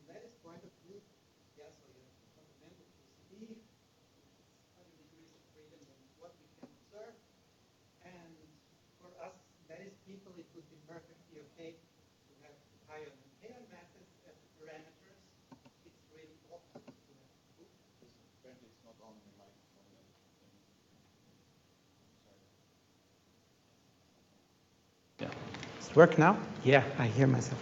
lattice point of view, yeah, so you have the fundamental QCD, other degrees of freedom than what we can observe. And for us lattice people, it would be perfectly okay to have pion and kaon masses as the parameters. It's really awful to have. Apparently, it's not on the microphone. Yeah. Does it work now? Yeah, I hear myself.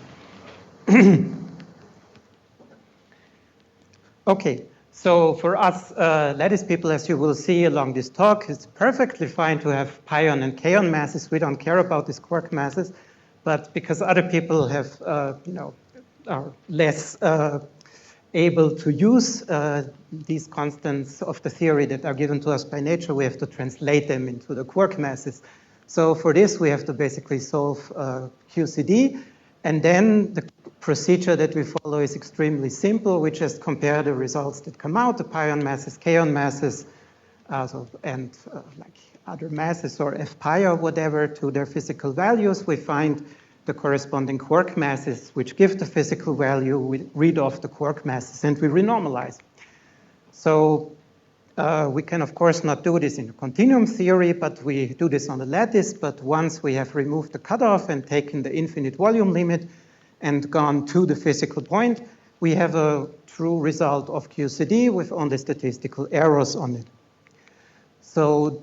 Okay, so for us lattice people, as you will see along this talk, it's perfectly fine to have pion and kaon masses. We don't care about these quark masses, but because other people have, are less able to use these constants of the theory that are given to us by nature, we have to translate them into the quark masses. So for this, we have to basically solve QCD, and then the procedure that we follow is extremely simple. We just compare the results that come out, the pion masses, kaon masses, and like other masses or f pi or whatever to their physical values. We find the corresponding quark masses, which give the physical value. We read off the quark masses, and we renormalize. So we can, of course, not do this in a continuum theory, but we do this on the lattice. But once we have removed the cutoff and taken the infinite volume limit and gone to the physical point, we have a true result of QCD with only statistical errors on it. So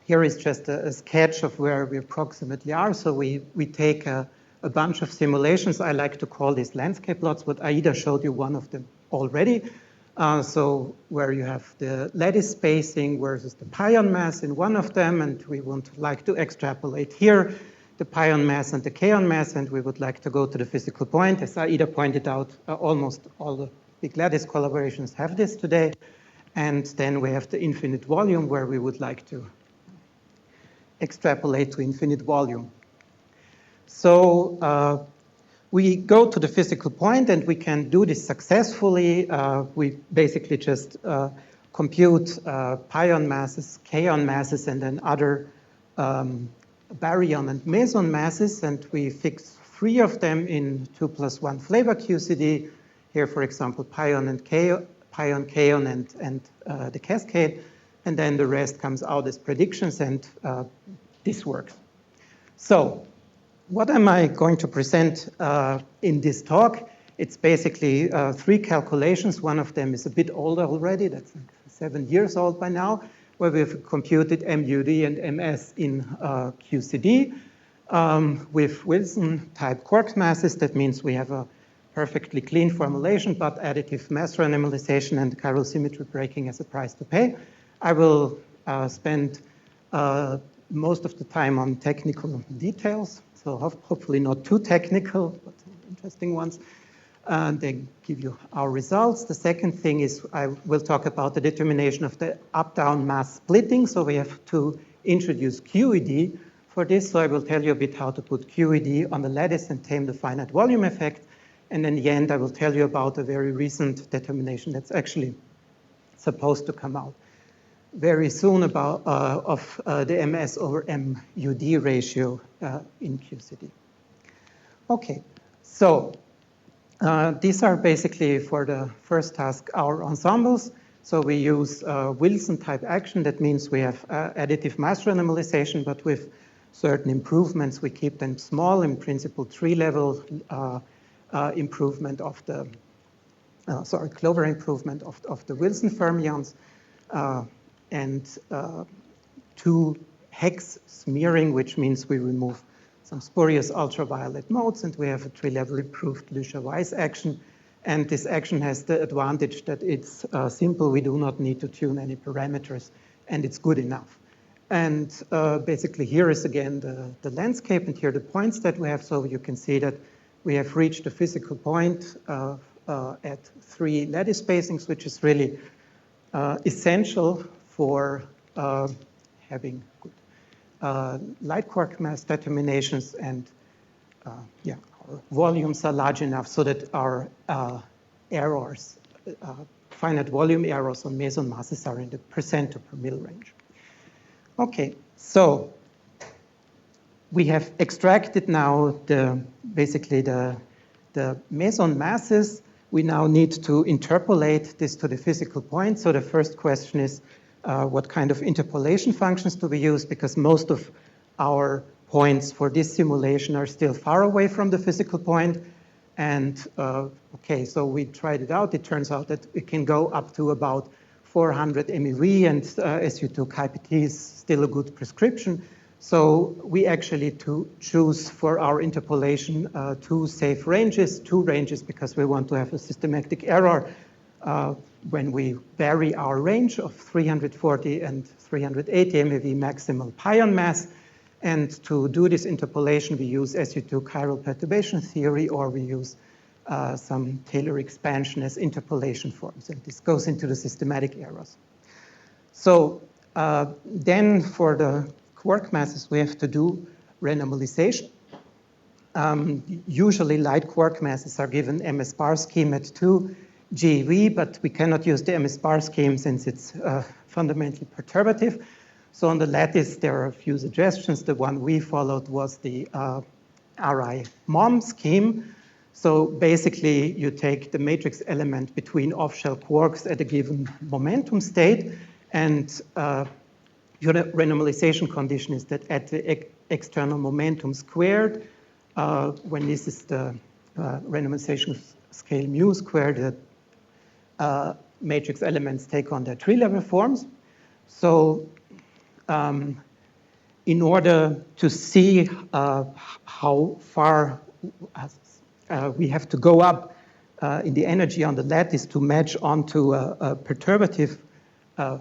here is just a sketch of where we approximately are. So we take a bunch of simulations. I like to call these landscape plots, but Aida showed you one of them already. So where you have the lattice spacing versus the pion mass in one of them, and we would like to extrapolate here the pion mass and the kaon mass, and we would like to go to the physical point. As Aida pointed out, almost all the big lattice collaborations have this today. And then we have the infinite volume where we would like to extrapolate to infinite volume. So we go to the physical point, and we can do this successfully. We basically just compute pion masses, kaon masses, and then other baryon and meson masses, and we fix 3 of them in 2+1 flavor QCD. Here, for example, pion, kaon, and the cascade, and then the rest comes out as predictions, and this works. So what am I going to present in this talk? It's basically 3 calculations. One of them is a bit older already. That's like 7 years old by now, where we've computed MUD and MS in QCD with Wilson-type quark masses. That means we have a perfectly clean formulation, but additive mass renormalization and chiral symmetry breaking as a price to pay. I will spend most of the time on technical details, so hopefully not too technical, but interesting ones. They give you our results. The second thing is I will talk about the determination of the up-down mass splitting. So we have to introduce QED for this. So I will tell you a bit how to put QED on the lattice and tame the finite volume effect. And in the end, I will tell you about a very recent determination that's actually supposed to come out very soon about of the MS over MUD ratio in QCD. Okay, so these are basically, for the first task, our ensembles. So we use Wilson-type action. That means we have additive mass renormalization, but with certain improvements. We keep them small, in principle, 3-level improvement of the, Clover improvement of the Wilson fermions, and 2 hex smearing, which means we remove some spurious ultraviolet modes, and we have a 3-level improved Lucia-Weiss action. And this action has the advantage that it's simple. We do not need to tune any parameters, and it's good enough. And basically, here is again the landscape, and here are the points that we have. So you can see that we have reached the physical point at 3 lattice spacings, which is really essential for having good light quark mass determinations, and yeah, our volumes are large enough so that our errors, finite volume errors on meson masses are in the percent per mil range. Okay, so we have extracted now basically the the Meson masses, we now need to interpolate this to the physical point. So the first question is, what kind of interpolation functions do we use? Because most of our points for this simulation are still far away from the physical point. And okay, so we tried it out. It turns out that it can go up to about 400 MeV, and as you took IPT is still a good prescription. So we actually choose for our interpolation two safe ranges, because we want to have a systematic error when we vary our range of 340 and 380 MeV maximal pion mass. And to do this interpolation, we use SU2 chiral perturbation theory, or we use some Taylor expansion as interpolation forms. And this goes into the systematic errors. So then for the quark masses, we have to do renormalization. Usually light quark masses are given MS bar scheme at 2 GeV, but we cannot use the MS bar scheme since it's fundamentally perturbative. So on the lattice, there are a few suggestions. The one we followed was the RI MOM scheme. So basically, you take the matrix element between off-shell quarks at a given momentum state, and your renormalization condition is that at the external momentum squared, when this is the renormalization scale mu squared, the matrix elements take on their tree-level forms. So in order to see how far we have to go up in the energy on the lattice to match onto a perturbative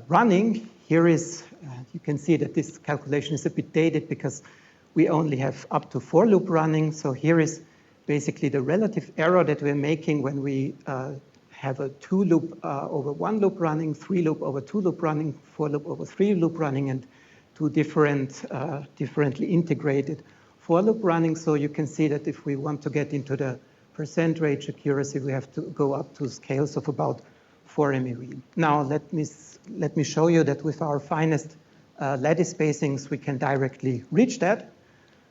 running, here is, you can see that this calculation is a bit dated because we only have up to 4-loop running. So here is basically the relative error that we're making when we have a 2-loop over 1-loop running, 3-loop over 2-loop running, 4-loop over 3-loop running, and two differently integrated 4-loop running. So you can see that if we want to get into the percent range accuracy, we have to go up to scales of about 4 MeV. Now let me show you that with our finest lattice spacings, we can directly reach that.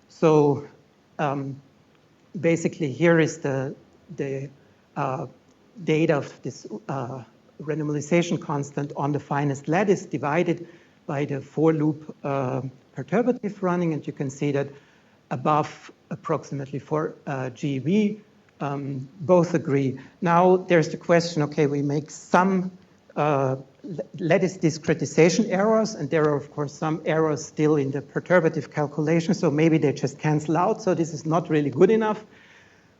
So basically, here is the data of this renormalization constant on the finest lattice divided by the 4-loop perturbative running, and you can see that above approximately 4 GeV, both agree. Now there's the question, okay, we make some lattice discretization errors, and there are of course some errors still in the perturbative calculation, so maybe they just cancel out, so this is not really good enough.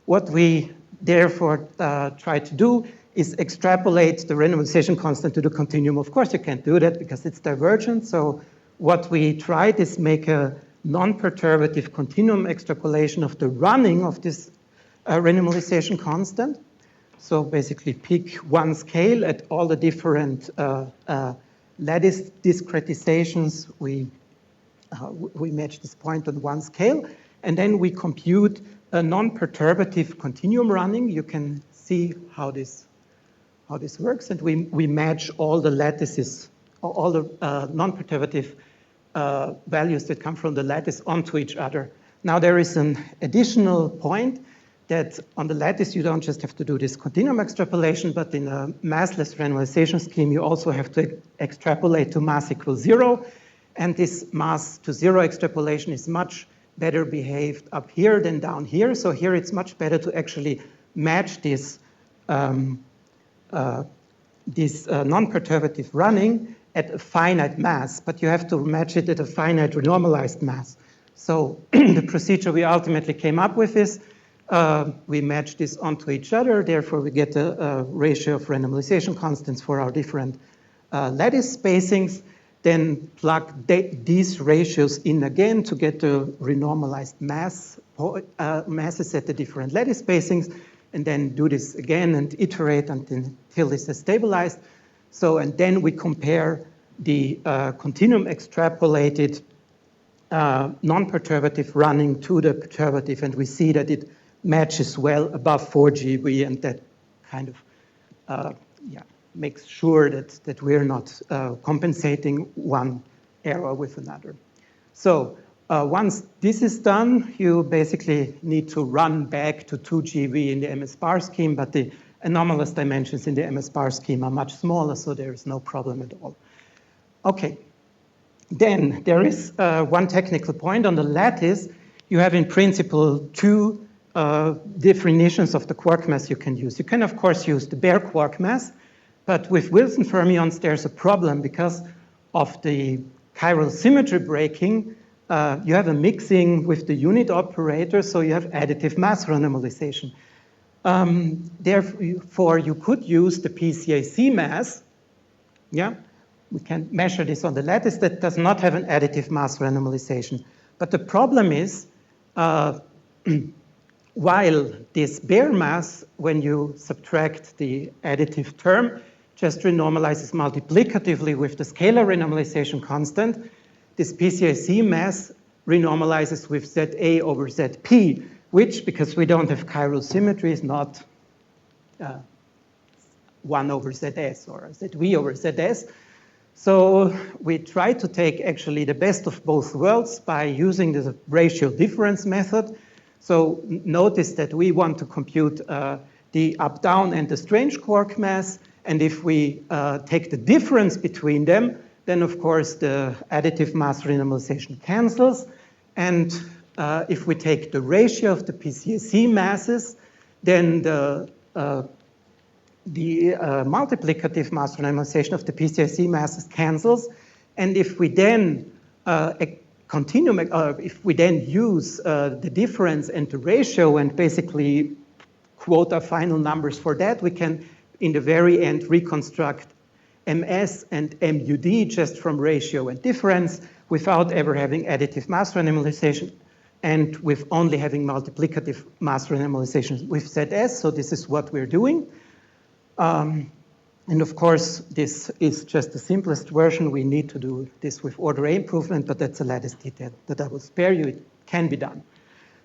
What we therefore try to do is extrapolate the renormalization constant to the continuum. Of course, you can't do that because it's divergent. So what we tried is make a non-perturbative continuum extrapolation of the running of this renormalization constant. So basically pick one scale at all the different lattice discretizations. We match this point on one scale, and then we compute a non-perturbative continuum running. You can see how this works, and we match all the lattices, all the non-perturbative values that come from the lattice onto each other. Now there is an additional point that on the lattice you don't just have to do this continuum extrapolation, but in a massless renormalization scheme you also have to extrapolate to mass equals 0, and this mass to 0 extrapolation is much better behaved up here than down here. So here it's much better to actually match this non-perturbative running at a finite mass, but you have to match it at a finite renormalized mass. So the procedure we ultimately came up with is we match this onto each other, therefore we get a ratio of renormalization constants for our different lattice spacings, then plug these ratios in again to get the renormalized masses at the different lattice spacings, and then do this again and iterate until this is stabilized. So, and then we compare the continuum extrapolated non-perturbative running to the perturbative, and we see that it matches well above 4 GeV, and that kind of makes sure that we're not compensating one error with another. So Once this is done, you basically need to run back to 2 GeV in the MS bar scheme, but the anomalous dimensions in the MS bar scheme are much smaller, so there is no problem at all. Okay, then there is one technical point on the lattice. You have in principle two definitions of the quark mass you can use. You can of course use the bare quark mass, but with Wilson fermions there's a problem because of the chiral symmetry breaking. You have a mixing with the unit operator, so you have additive mass renormalization. Therefore, you could use the PCAC mass. Yeah, we can measure this on the lattice that does not have an additive mass renormalization. But the problem is, while this bare mass, when you subtract the additive term, just renormalizes multiplicatively with the scalar renormalization constant, this PCAC mass renormalizes with ZA over ZP, which, because we don't have chiral symmetry, is not 1 over ZS or ZV over ZS. So we try to take actually the best of both worlds by using the ratio difference method. So notice that we want to compute the up-down and the strange quark mass, and if we take the difference between them, then of course the additive mass renormalization cancels. And if we take the ratio of the PCAC masses, then the multiplicative mass renormalization of the PCAC masses cancels. And if we then if we then use the difference and the ratio and basically quote our final numbers for that, we can in the very end reconstruct MS and MUD just from ratio and difference without ever having additive mass renormalization and with only having multiplicative mass renormalization with ZS. So this is what we're doing. And of course, this is just the simplest version. We need to do this with order A improvement, but that's a lattice detail that I will spare you. It can be done.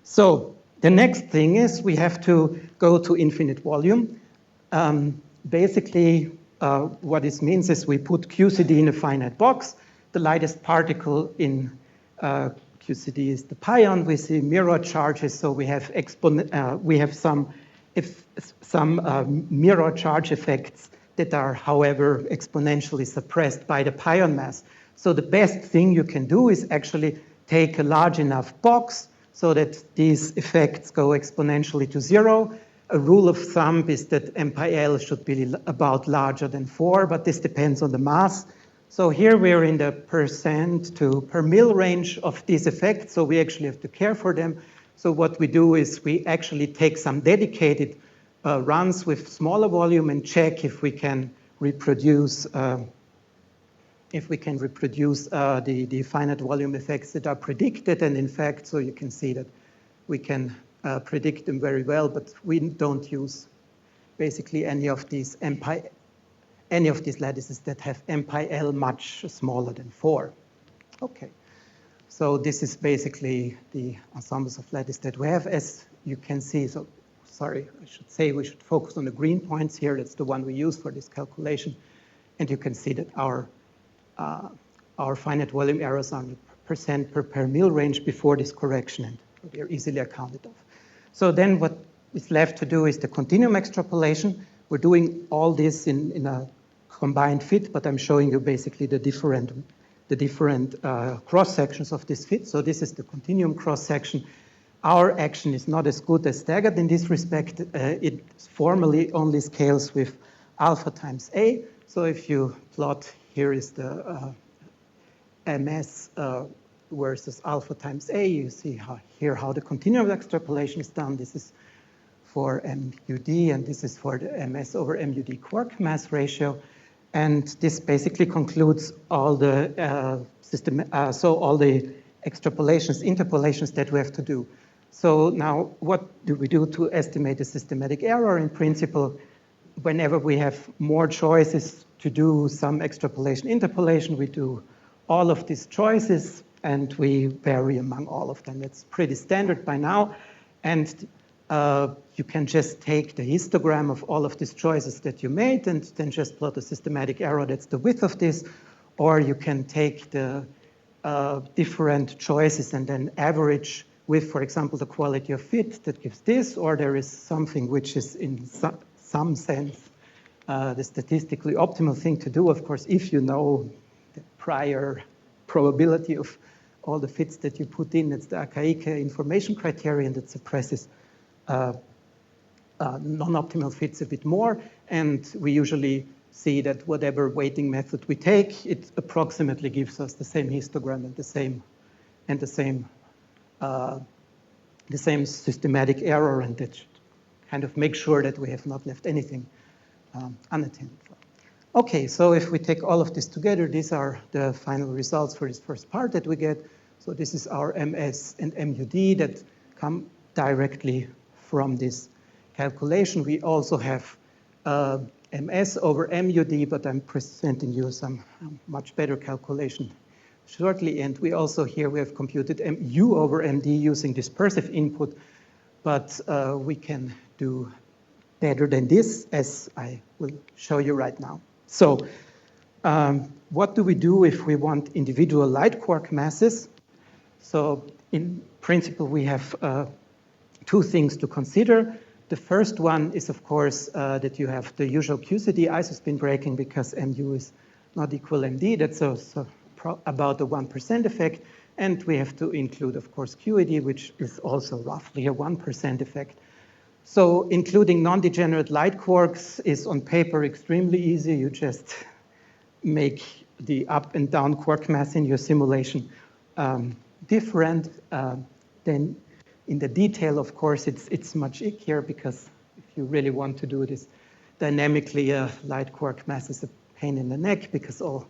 So the next thing is we have to go to infinite volume. Basically, what this means is we put QCD in a finite box. The lightest particle in QCD is the pion. We see mirror charges, so we have some mirror charge effects that are, however, exponentially suppressed by the pion mass. So the best thing you can do is actually take a large enough box so that these effects go exponentially to 0. A rule of thumb is that MPL should be about larger than 4, but this depends on the mass. So here we're in the percent to per mil range of these effects, so we actually have to care for them. So what we do is we actually take some dedicated runs with smaller volume and check if we can reproduce the finite volume effects that are predicted. And in fact, so you can see that we can predict them very well, but we don't use basically any of these lattices that have MPL much smaller than 4. Okay, so this is basically the ensembles of lattice that we have, as you can see. So sorry, I should say we should focus on the green points here. That's the one we use for this calculation. And you can see that our finite volume errors are in the percent per mil range before this correction, and they're easily accounted of. So then what is left to do is the continuum extrapolation. We're doing all this in a combined fit, but I'm showing you basically the different cross sections of this fit. So this is the continuum cross section. Our action is not as good as staggered in this respect. It formally only scales with alpha times A. So if you plot, here is the MS versus alpha times A, you see how the continuum extrapolation is done. This is for MUD, and this is for the MS over MUD quark mass ratio. And this basically concludes all the all the extrapolations, interpolations that we have to do. So now, what do we do to estimate the systematic error? In principle, whenever we have more choices to do some extrapolation, interpolation, we do all of these choices, and we vary among all of them. It's pretty standard by now. And you can just take the histogram of all of these choices that you made and then just plot a systematic error. That's the width of this. Or you can take the different choices and then average with, for example, the quality of fit that gives this, or there is something which is in some sense the statistically optimal thing to do, of course, if you know the prior probability of all the fits that you put in. It's the Akaike information criterion that suppresses non-optimal fits a bit more, and we usually see that whatever weighting method we take, it approximately gives us the same histogram and the same systematic error, and that should kind of make sure that we have not left anything unattended for. Okay, so if we take all of this together, these are the final results for this first part that we get. So this is our MS and MUD that come directly from this calculation. We also have MS over MUD, but I'm presenting you some much better calculation shortly. And we also here we have computed MU over MD using dispersive input, but we can do better than this, as I will show you right now. So what do we do if we want individual light quark masses? So in principle, we have two things to consider. The first one is, of course, that you have the usual QCD isospin breaking because MU is not equal MD. That's also about a 1% effect. And we have to include, of course, QED, which is also roughly a 1% effect. So including non-degenerate light quarks is on paper extremely easy. You just make the up and down quark mass in your simulation different. Then in the detail, of course, it's much ickier because if you really want to do this dynamically, a light quark mass is a pain in the neck because all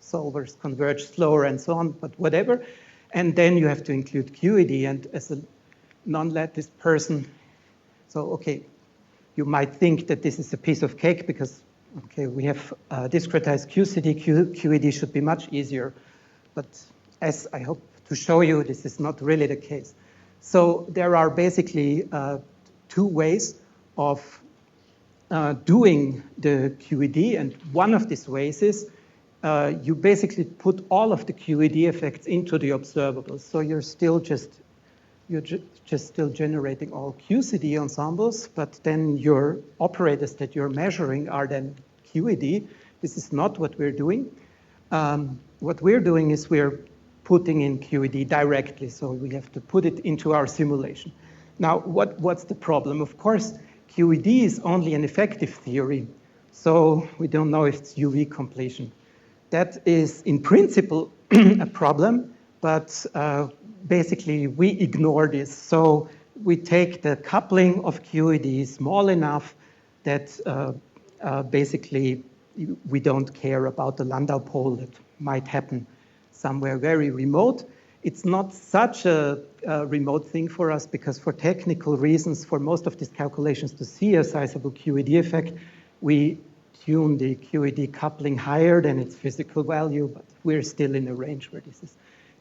solvers converge slower and so on, but whatever. And then you have to include QED, and as a non-lattice person, so, okay, you might think that this is a piece of cake because, okay, we have discretized QCD, QED should be much easier. But as I hope to show you, this is not really the case. So there are basically two ways of doing the QED, and one of these ways is you basically put all of the QED effects into the observables. So you're just still generating all QCD ensembles, but then your operators that you're measuring are then QED. This is not what we're doing. What we're doing is we're putting in QED directly, so we have to put it into our simulation. Now, what's the problem? Of course, QED is only an effective theory, so we don't know if it's UV completion. That is, in principle, a problem, but basically we ignore this. So we take the coupling of QED small enough that basically we don't care about the Landau pole that might happen somewhere very remote. It's not such a remote thing for us because for technical reasons, for most of these calculations to see a sizable QED effect, we tune the QED coupling higher than its physical value, but we're still in a range where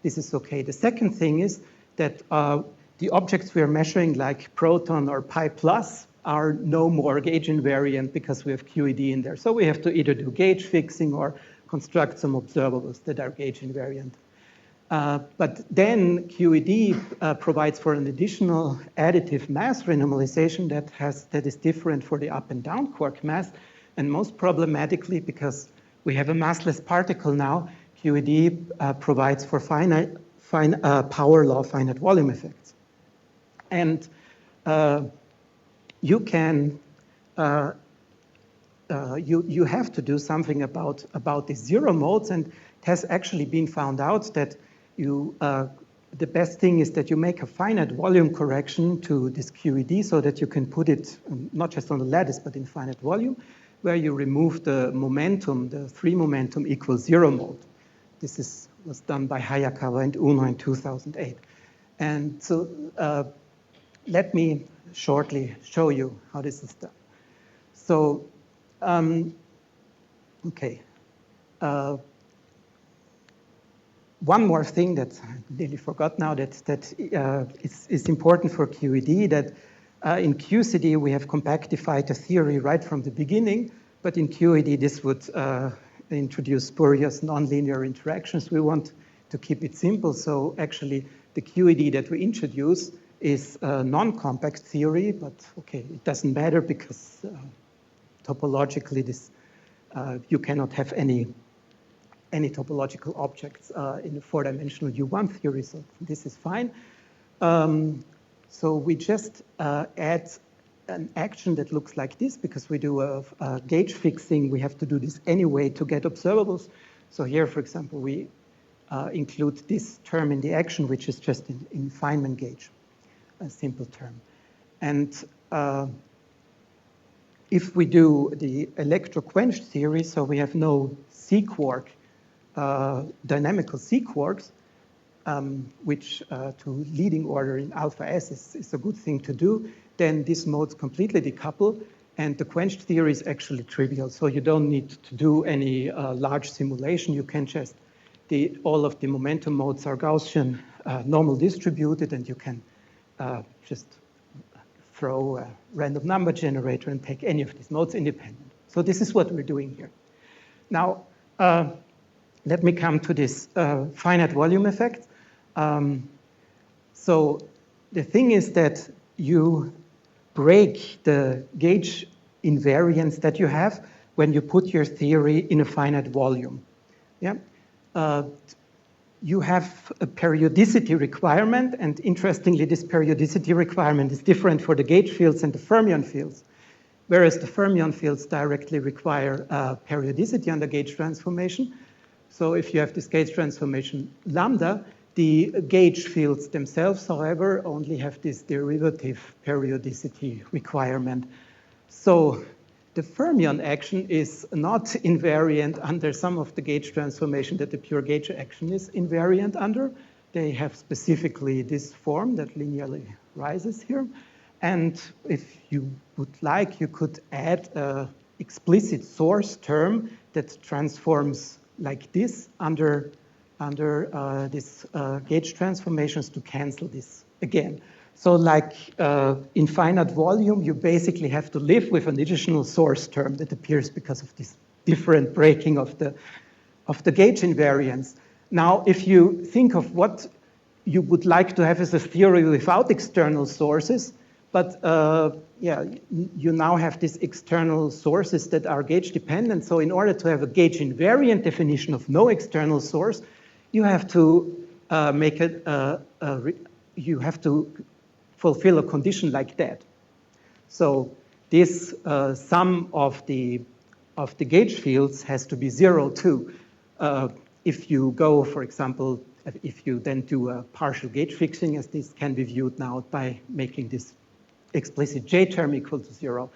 this is okay. The second thing is that the objects we are measuring, like proton or pi plus, are no more gauge invariant because we have QED in there. So we have to either do gauge fixing or construct some observables that are gauge invariant. But then QED provides for an additional additive mass renormalization that is different for the up and down quark mass. And most problematically, because we have a massless particle now, QED provides for power law finite volume effects. And you can you have to do something about these zero modes, and it has actually been found out that the best thing is that you make a finite volume correction to this QED so that you can put it not just on the lattice but in finite volume, where you remove the momentum, the free momentum equals zero mode. This was done by Hayakawa and Uno in 2008. And so let me shortly show you how this is done. So, okay. One more thing that I nearly forgot now that is important for QED, that in QCD we have compactified the theory right from the beginning, but in QED this would introduce spurious nonlinear interactions. We want to keep it simple. So actually, the QED that we introduce is a non-compact theory, but okay, it doesn't matter because topologically, you cannot have any topological objects in a four-dimensional U1 theory, so this is fine. So we just add an action that looks like this because we do a gauge fixing. We have to do this anyway to get observables. So here, for example, we include this term in the action, which is just in Feynman gauge, a simple term. And if we do the electroquench theory, so we have no C-quark, dynamical C-quarks, which to leading order in alpha S is a good thing to do, then these modes completely decouple, and the quenched theory is actually trivial. So you don't need to do any large simulation. You can just, all of the momentum modes are Gaussian normal distributed, and you can just throw a random number generator and take any of these modes independent. So this is what we're doing here. Now, let me come to this finite volume effect. So the thing is that you break the gauge invariance that you have when you put your theory in a finite volume. Yeah? You have a periodicity requirement, and interestingly, this periodicity requirement is different for the gauge fields and the fermion fields, whereas the fermion fields directly require periodicity under gauge transformation. So if you have this gauge transformation lambda, the gauge fields themselves, however, only have this derivative periodicity requirement. So the fermion action is not invariant under some of the gauge transformation that the pure gauge action is invariant under. They have specifically this form that linearly rises here. And if you would like, you could add an explicit source term that transforms like this under these gauge transformations to cancel this again. So like in finite volume, you basically have to live with an additional source term that appears because of this different breaking of the gauge invariance. Now, if you think of what you would like to have as a theory without external sources, but yeah, you now have these external sources that are gauge dependent. So in order to have a gauge invariant definition of no external source, you have to make it, you have to fulfill a condition like that. So this sum of the gauge fields has to be 0 too. If you go, for example, if you then do a partial gauge fixing, as this can be viewed now by making this explicit J term equal to 0.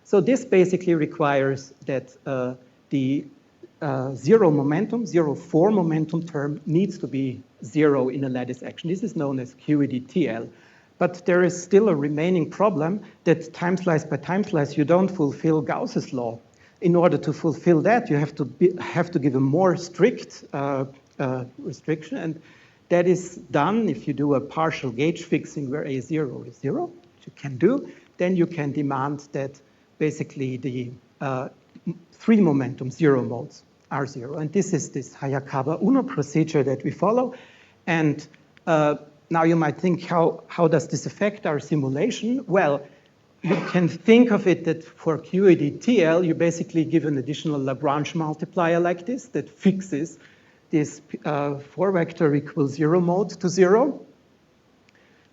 So this basically requires that the zero momentum term needs to be 0 in a lattice action. This is known as QED-TL. But there is still a remaining problem that time slice by time slice, you don't fulfill Gauss's law. In order to fulfill that, you have to give a more strict restriction. And that is done if you do a partial gauge fixing where A0 is 0, which you can do. Then you can demand that basically the 3 momentum 0 modes are 0. And this is this Hayakawa-Uno procedure that we follow. And now you might think, how does this affect our simulation? Well, you can think of it that for QED-TL, you basically give an additional Lagrange multiplier like this that fixes this 4 vector equals 0 mode to 0.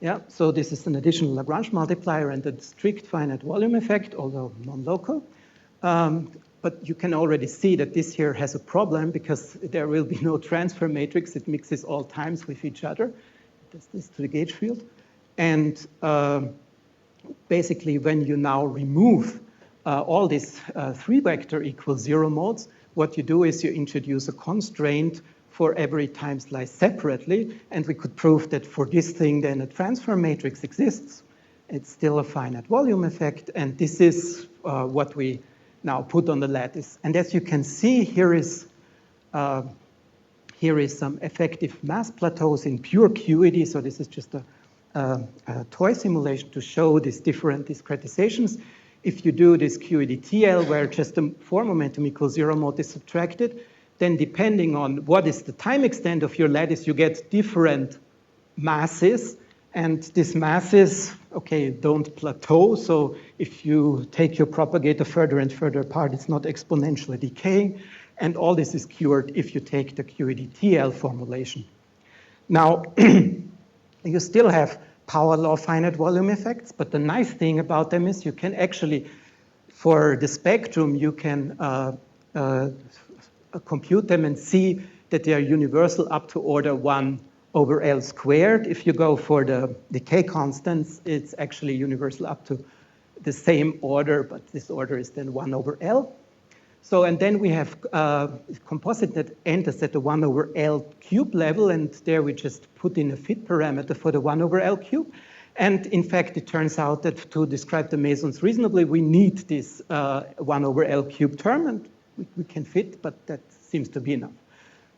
Yeah, so this is an additional Lagrange multiplier and a strict finite volume effect, although non-local. But you can already see that this here has a problem because there will be no transfer matrix. It mixes all times with each other. It does this to the gauge field. And basically, when you now remove all these 3 vector equals 0 modes, what you do is you introduce a constraint for every time slice separately. And we could prove that for this thing, then a transfer matrix exists. It's still a finite volume effect. And this is what we now put on the lattice. And as you can see, here is some effective mass plateaus in pure QED. So this is just a toy simulation to show these different discretizations. If you do this QED-TL, where just the 4 momentum equals 0 mode is subtracted, then depending on what is the time extent of your lattice, you get different masses. And these masses, okay, don't plateau. So if you take your propagator further and further apart, it's not exponentially decaying. And all this is cured if you take the QED-TL formulation. Now, you still have power law finite volume effects, but the nice thing about them is you can actually, for the spectrum, you can compute them and see that they are universal up to order 1 over L squared. If you go for the decay constants, it's actually universal up to the same order, but this order is then 1 over L. So, and then we have composite that enters at the 1 over L cube level, and there we just put in a fit parameter for the 1 over L cube. And in fact, it turns out that to describe the mesons reasonably, we need this 1 over L cube term, and we can fit, but that seems to be enough.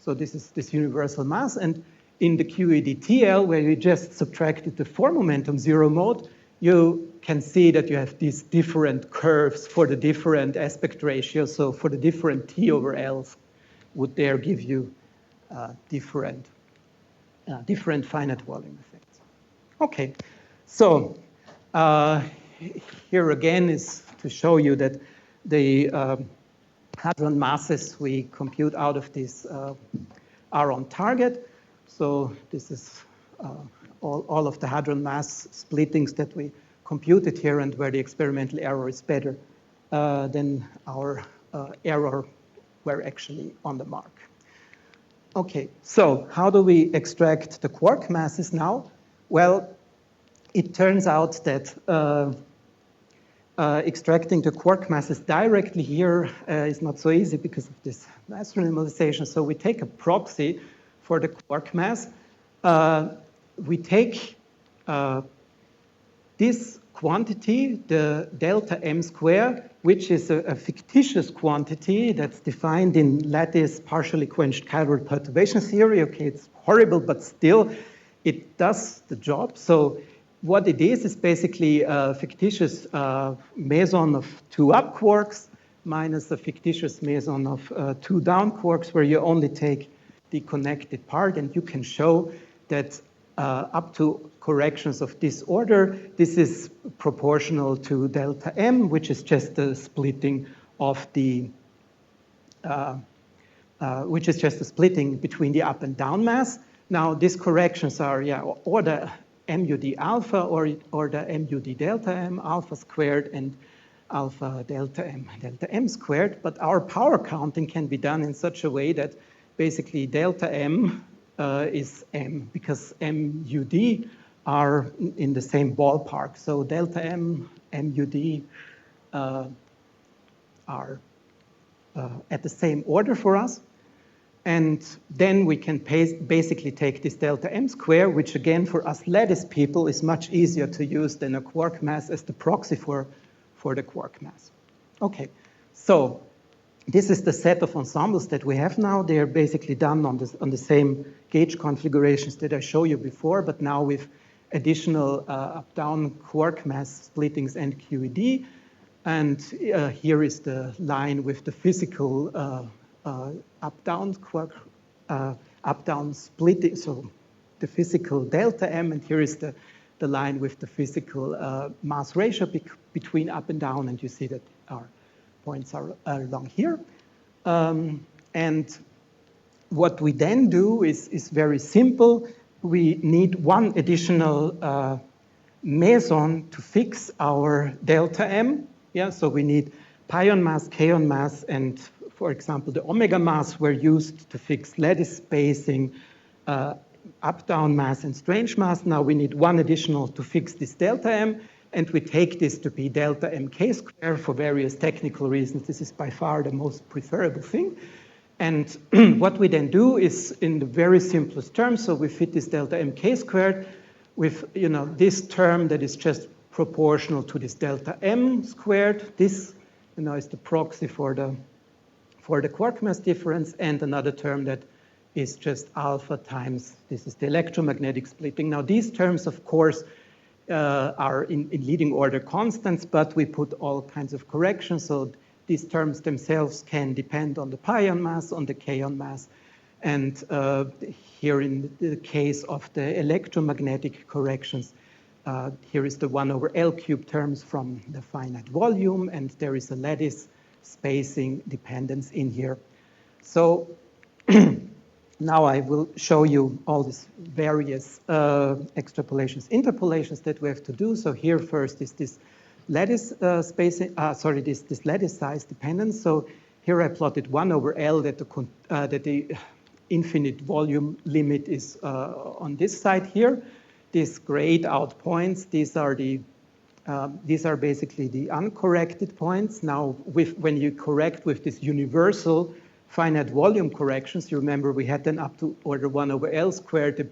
So this is this universal mass, and in the QED-TL, where you just subtracted the 4 momentum zero mode, you can see that you have these different curves for the different aspect ratios. So for the different T over L's, would there give you different finite volume effects. Okay, so here again is to show you that the hadron masses we compute out of this are on target. So this is all of the hadron mass splittings that we computed here, and where the experimental error is better than our error were actually on the mark. Okay, so how do we extract the quark masses now? Well, it turns out that extracting the quark masses directly here is not so easy because of this mass renormalization. So we take a proxy for the quark mass. We take this quantity, the delta m square, which is a fictitious quantity that's defined in lattice partially quenched chiral perturbation theory. Okay, it's horrible, but still it does the job. So what it is basically a fictitious meson of 2 up quarks minus a fictitious meson of 2 down quarks, where you only take the connected part, and you can show that up to corrections of this order, this is proportional to delta m, which is just the splitting of the, which is just a splitting between the up and down mass. Now, these corrections are, or the MUD alpha or the MUD delta m alpha squared and alpha delta m squared. But our power counting can be done in such a way that basically delta m is m, because MUD are in the same ballpark. So delta m, MUD are at the same order for us. And then we can basically take this delta m square, which again for us lattice people is much easier to use than a quark mass as the proxy for the quark mass. Okay, so this is the set of ensembles that we have now. They are basically done on the same gauge configurations that I showed you before, but now with additional up-down quark mass splittings and QED. And here is the line with the physical up-down quark, up-down splitting, so the physical delta m, and here is the line with the physical mass ratio between up and down, and you see that our points are along here. And what we then do is very simple. We need one additional meson to fix our delta m. Yeah, so we need pion mass, kaon mass, and for example, the omega mass were used to fix lattice spacing, up-down mass, and strange mass. Now we need one additional to fix this delta m, and we take this to be delta mk square for various technical reasons. This is by far the most preferable thing. And what we then do is in the very simplest terms, so we fit this delta mk squared with this term that is just proportional to this delta m squared. This is the proxy for the quark mass difference, and another term that is just alpha times, this is the electromagnetic splitting. Now these terms, of course, are in leading order constants, but we put all kinds of corrections. So these terms themselves can depend on the pion mass, on the kaon mass. And here in the case of the electromagnetic corrections, here is the 1 over L cubed terms from the finite volume, and there is a lattice spacing dependence in here. So now I will show you all these various extrapolations, interpolations that we have to do. So here first is this lattice spacing, this lattice size dependence. So here I plotted 1 over L that the infinite volume limit is on this side here. These grayed out points, these are basically the uncorrected points. Now, when you correct with this universal finite volume corrections, you remember we had them up to order 1 over L squared, the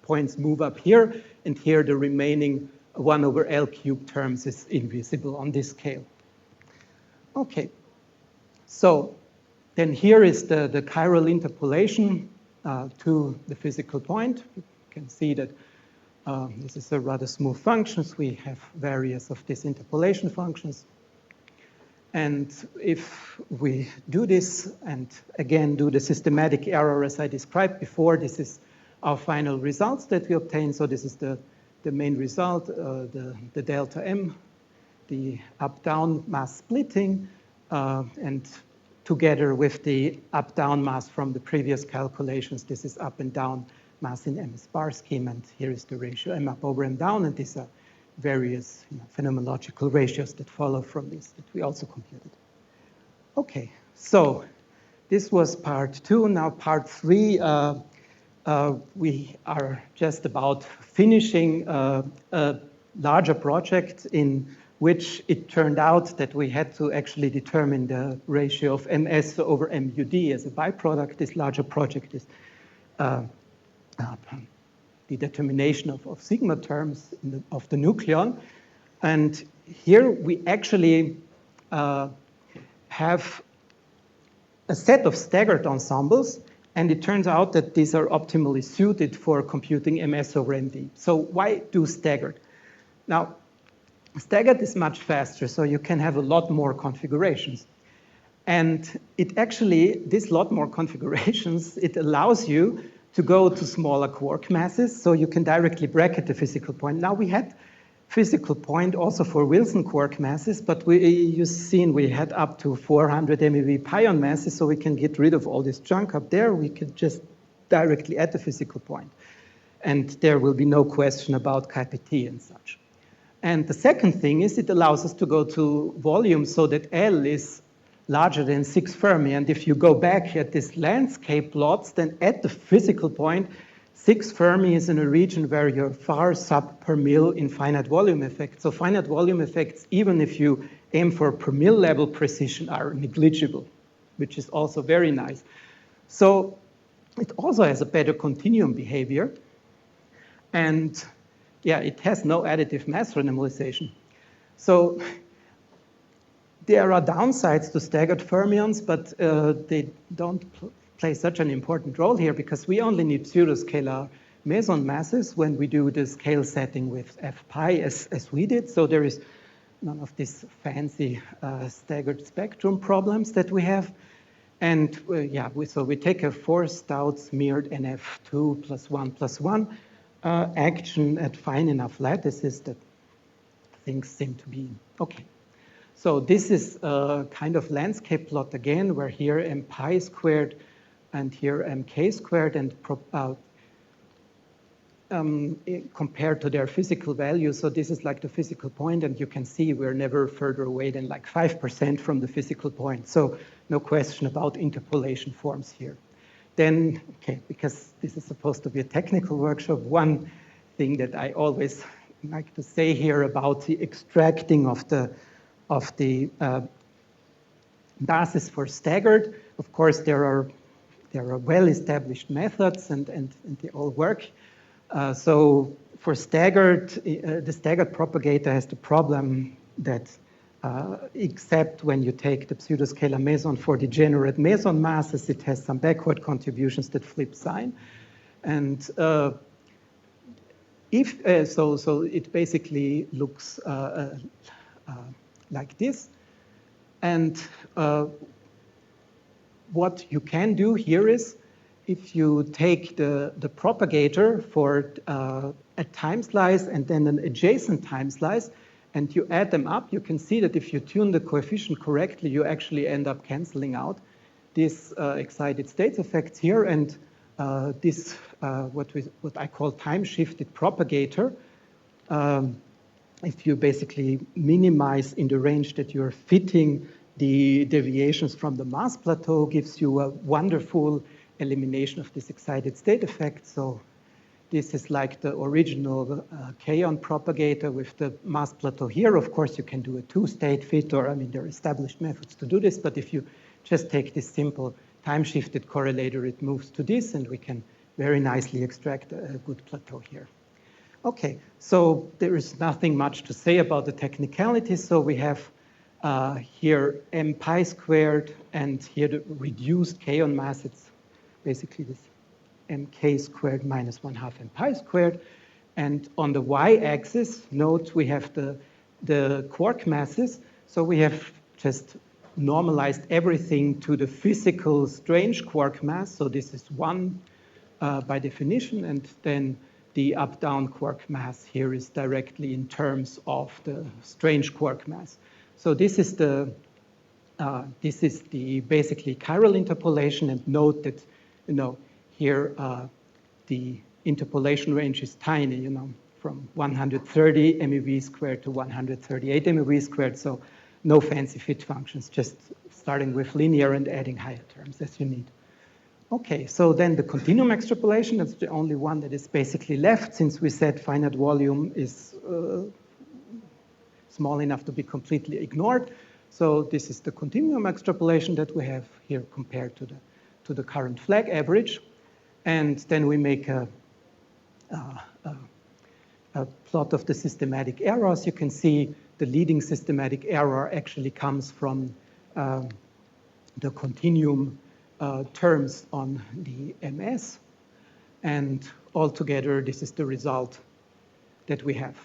points move up here, and here the remaining 1 over L cubed terms is invisible on this scale. Okay, so then here is the chiral interpolation to the physical point. You can see that this is a rather smooth function. We have various of these interpolation functions. And if we do this, and again do the systematic error as I described before, this is our final results that we obtain. So this is the main result, the delta M, the up-down mass splitting, and together with the up-down mass from the previous calculations, this is up and down mass in MS bar scheme, and here is the ratio M up over M down, and these are various phenomenological ratios that follow from this that we also computed. Okay, so this was part 2. Now part 3, we are just about finishing a larger project in which it turned out that we had to actually determine the ratio of MS over MUD as a byproduct. This larger project is the determination of sigma terms of the nucleon. And here we actually have a set of staggered ensembles, and it turns out that these are optimally suited for computing MS over MD. So why do staggered? Now, staggered is much faster, so you can have a lot more configurations. And it actually, this lot more configurations, it allows you to go to smaller quark masses, so you can directly bracket the physical point. Now we had physical point also for Wilson quark masses, but you've seen we had up to 400 MeV pion masses, so we can get rid of all this junk up there. We could just directly add the physical point. And there will be no question about KPT and such. And the second thing is it allows us to go to volume so that L is larger than 6 Fermi. And if you go back at this landscape plots, then at the physical point, 6 Fermi is in a region where you're far sub per mil in finite volume effects. So finite volume effects, even if you aim for per mil level precision, are negligible, which is also very nice. So it also has a better continuum behavior. And yeah, it has no additive mass renormalization. So there are downsides to staggered fermions, but they don't play such an important role here because we only need pseudoscalar Meson masses when we do the scale setting with F pi as we did. So there is none of these fancy staggered spectrum problems that we have. And so we take a four-Stouts mirrored NF2 plus 1 plus 1 action at fine enough lattices that things seem to be okay. So this is a kind of landscape plot again, where here M pi squared and here MK squared, and compared to their physical value. So this is like the physical point, and you can see we're never further away than like 5% from the physical point. So no question about interpolation forms here. Then, okay, because this is supposed to be a technical workshop, one thing that I always like to say here about the extracting of the masses for staggered. Of course, there are well-established methods, and they all work. So for staggered, the staggered propagator has the problem that except when you take the pseudoscalar Meson for degenerate Meson masses, it has some backward contributions that flip sign. And so it basically looks like this. And what you can do here is, if you take the propagator for a time slice and then an adjacent time slice, and you add them up, you can see that if you tune the coefficient correctly, you actually end up canceling out these excited states effects here. And this, what I call time-shifted propagator, if you basically minimize in the range that you're fitting the deviations from the mass plateau, gives you a wonderful elimination of this excited state effect. So this is like the original kaon propagator with the mass plateau here. Of course, you can do a two-state fit, or I mean, there are established methods to do this, but if you just take this simple time-shifted correlator, it moves to this, and we can very nicely extract a good plateau here. Okay, so there is nothing much to say about the technicalities. So we have here m pi squared, and here the reduced kaon mass. It's basically this mk squared minus 1/2 m pi squared. And on the y-axis, note we have the quark masses. So we have just normalized everything to the physical strange quark mass. So this is 1 by definition, and then the up-down quark mass here is directly in terms of the strange quark mass. So this is the basically chiral interpolation, and note that here the interpolation range is tiny, from 130 MeV squared to 138 MeV squared. So no fancy fit functions, just starting with linear and adding higher terms as you need. Okay, so then the continuum extrapolation, that's the only one that is basically left, since we said finite volume is small enough to be completely ignored. So this is the continuum extrapolation that we have here compared to the current flag average. And then we make a plot of the systematic errors. You can see the leading systematic error actually comes from the continuum terms on the MS. And altogether, this is the result that we have.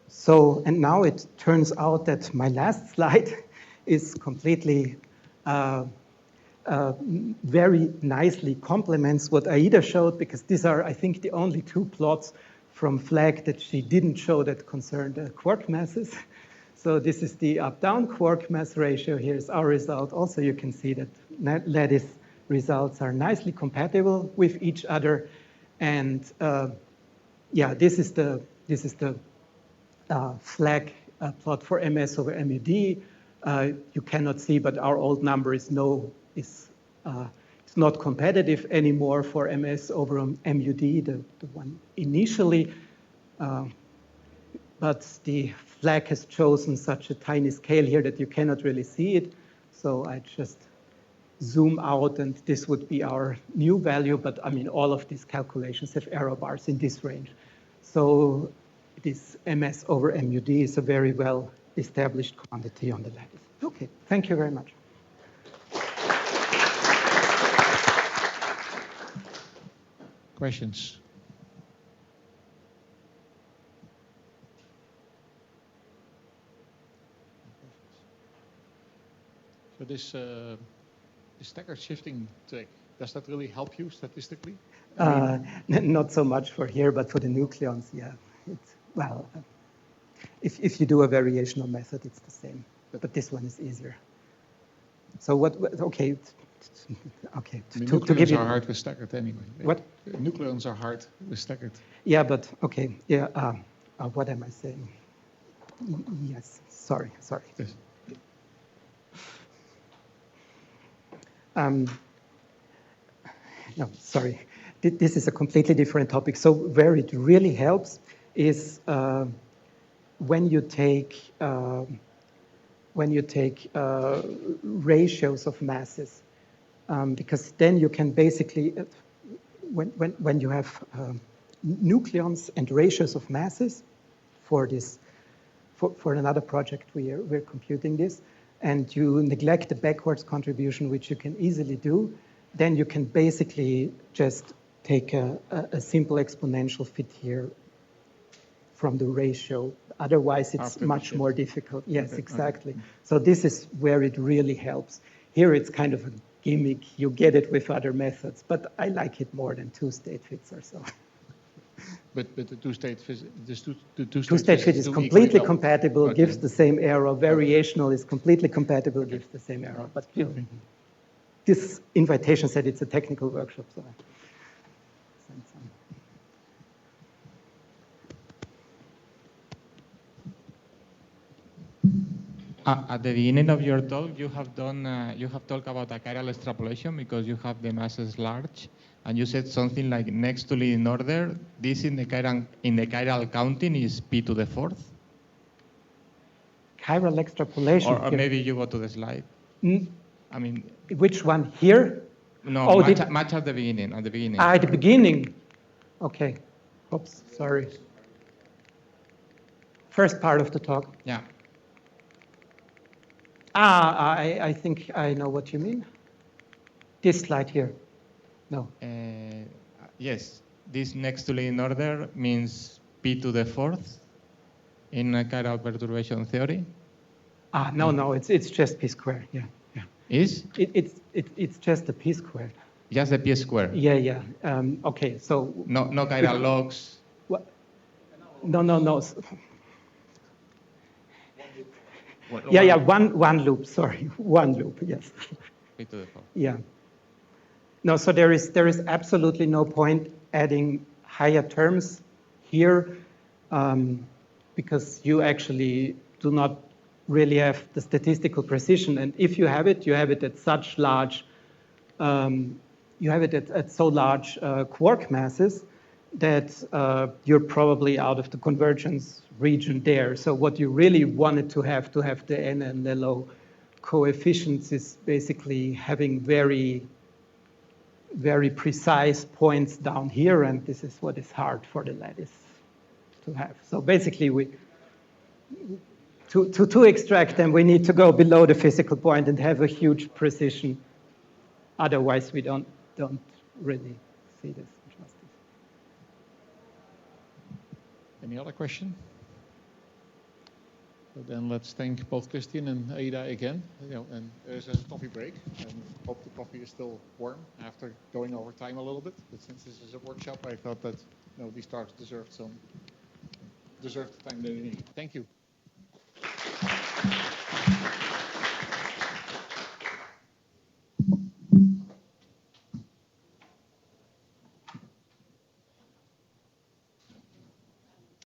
So, and now it turns out that my last slide is completely very nicely complements what Aida showed, because these are, I think, the only two plots from flag that she didn't show that concerned quark masses. So this is the up-down quark mass ratio. Here's our result. Also, you can see that lattice results are nicely compatible with each other. And yeah, this is the flag plot for MS over MUD. You cannot see, but our old number is it's not competitive anymore for MS over MUD, the one initially. But the flag has chosen such a tiny scale here that you cannot really see it. So I just zoom out, and this would be our new value. But I mean, all of these calculations have error bars in this range. So this MS over MUD is a very well established quantity on the lattice. Okay, thank you very much. Questions? So this staggered shifting trick, does that really help you statistically? Not so much for here, but for the nucleons, yeah. Well, if you do a variational method, it's the same. But this one is easier. So okay. Okay. I mean, nucleons are hard with staggered anyway. What? Nucleons are hard with staggered. Yeah, but okay. Yeah. What am I saying? Yes. Sorry. Yes. No, sorry. This is a completely different topic. So where it really helps is when you take ratios of masses, because then you can basically, when you have nucleons and ratios of masses for this, for another project we're computing this, and you neglect the backwards contribution, which you can easily do, then you can basically just take a simple exponential fit here from the ratio Otherwise, it's After the much shift. more difficult. Yes, Okay, exactly. okay. So this is where it really helps. Here, it's kind of a gimmick. You get it with other methods, but I like it more than two-state fits or so. But the two-state two-state Two-state fit is completely compatible, Okay. gives the same error. Variational is completely compatible, gives the same error. But you know, Okay. this invitation said it's a technical workshop, so I sent some. At the beginning of your talk, you have talked about a chiral extrapolation because you have the masses large, and you said something like next to leading order. This in the chiral counting is p to the fourth. Chiral extrapolation. Or maybe you go to the slide. I mean, which one here? no, Oh, much at the beginning. At the beginning. At the beginning. Okay. Oops, sorry. First part of the talk. Yeah. I think I know what you mean. This slide here. No. Yes. This next to leading order means p to the fourth in a chiral perturbation theory. No, it's just p squared. Yeah. Is? It's just a p squared. Just the p squared. Yeah. Okay, so. No chiral logs. What? No. Yeah. One loop. Sorry, one loop. Yes. P to the fourth. Yeah. No, so there is absolutely no point adding higher terms here because you actually do not really have the statistical precision. And if you have it at such large, at so large quark masses that you're probably out of the convergence region there. So what you really wanted to have the n and the low coefficients is basically having very, very precise points down here, and this is what is hard for the lattice to have. So basically, to extract them, we need to go below the physical point and have a huge precision. Otherwise, we don't really see this justice. Any other question? So then let's thank both Christian and Ada again. And there's a coffee break, and hope the coffee is still warm after going over time a little bit. But since this is a workshop, I thought that these talks deserved the time they need. Thank you.